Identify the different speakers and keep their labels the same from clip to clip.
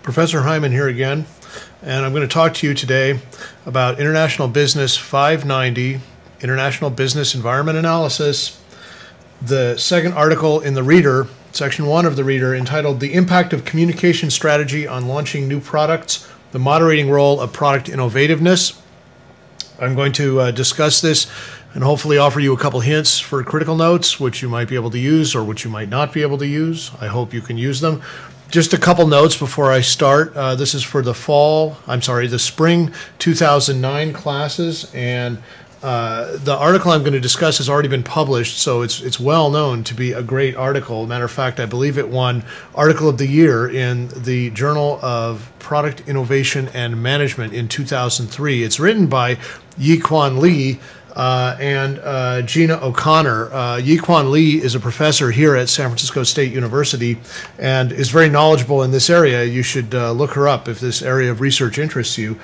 Speaker 1: Professor Heiman here again, and I'm going to talk to you today about International Business 590, International Business Environment Analysis, the second article in the Reader, Section 1 of the Reader, entitled The Impact of Communication Strategy on Launching New Products, the Moderating Role of Product Innovativeness. I'm going to discuss this and hopefully offer you a couple hints for critical notes, which you might be able to use or which you might not be able to use. I hope you can use them. Just a couple notes before I start. This is for the spring 2009 classes, and the article I'm going to discuss has already been published, so it's well known to be a great article. Matter of fact, I believe it won Article of the Year in the Journal of Product Innovation and Management in 2003. It's written by Yi-Kwan Lee and Gina O'Connor. Yi-Kwan Lee is a professor here at San Francisco State University and is very knowledgeable in this area. You should look her up if this area of research interests you.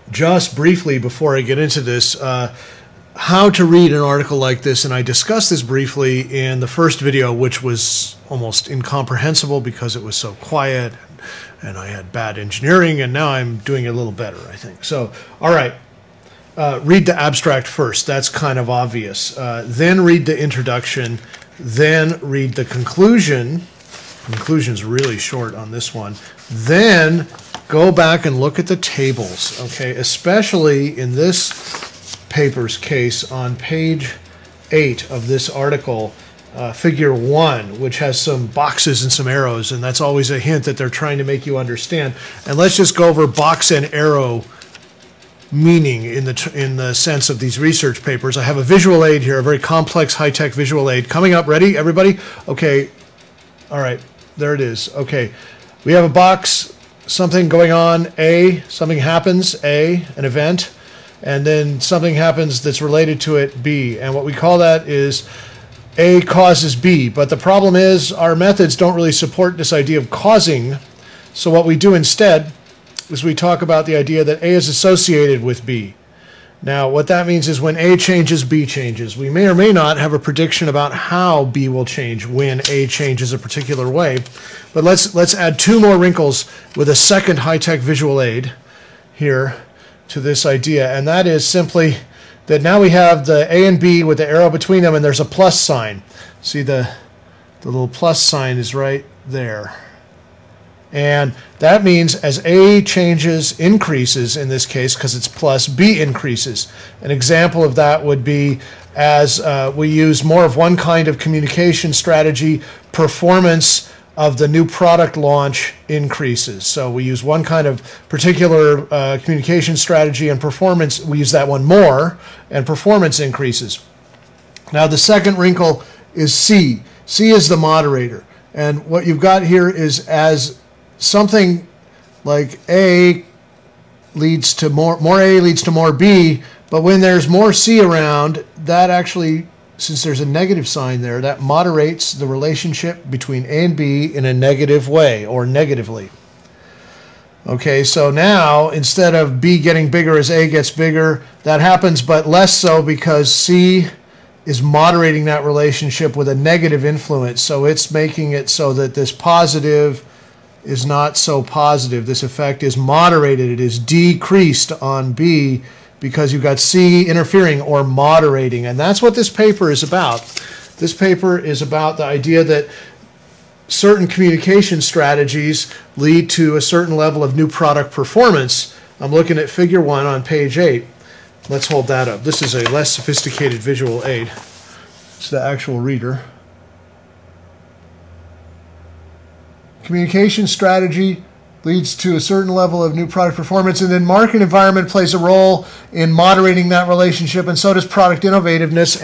Speaker 1: Just briefly before I get into this, how to read an article like this, and I discussed this briefly in the first video, which was almost incomprehensible because it was so quiet and I had bad engineering, and now I'm doing it a little better, I think. So, all right. Read the abstract first. That's kind of obvious. Then read the introduction. Then read the conclusion. Conclusion's really short on this one. Then go back and look at the tables, okay? Especially in this paper's case on page 8 of this article, figure 1, which has some boxes and some arrows, and that's always a hint that they're trying to make you understand. And let's just go over box and arrow meaning in the sense of these research papers. I have a visual aid here, a very complex, high-tech visual aid. Coming up, ready, everybody? Okay, all right, there it is. Okay, we have a box, something going on, A, something happens, A, an event, and then something happens that's related to it, B, and what we call that is A causes B. But the problem is our methods don't really support this idea of causing, so what we do instead is we talk about the idea that A is associated with B. Now, what that means is when A changes, B changes. We may or may not have a prediction about how B will change when A changes a particular way. But let's add 2 more wrinkles with a second high-tech visual aid here to this idea, and that is simply that now we have the A and B with the arrow between them, and there's a plus sign. See, the little plus sign is right there. And that means as A changes, increases in this case, because it's plus, B increases. An example of that would be as we use more of one kind of communication strategy, performance of the new product launch increases. So we use one kind of particular communication strategy, and performance, we use that one more, and performance increases. Now the second wrinkle is C. C is the moderator. And what you've got here is as something like A leads to more A leads to more B, but when there's more C around, that actually, since there's a negative sign there, that moderates the relationship between A and B in a negative way, or negatively. Okay, so now instead of B getting bigger as A gets bigger, that happens, but less so because C is moderating that relationship with a negative influence. So it's making it so that this positive is not so positive. This effect is moderated. It is decreased on B because you've got C interfering or moderating. And that's what this paper is about. This paper is about the idea that certain communication strategies lead to a certain level of new product performance. I'm looking at figure 1 on page 8. Let's hold that up. This is a less sophisticated visual aid. It's the actual reader. Communication strategy leads to a certain level of new product performance, and then market environment plays a role in moderating that relationship, and so does product innovativeness.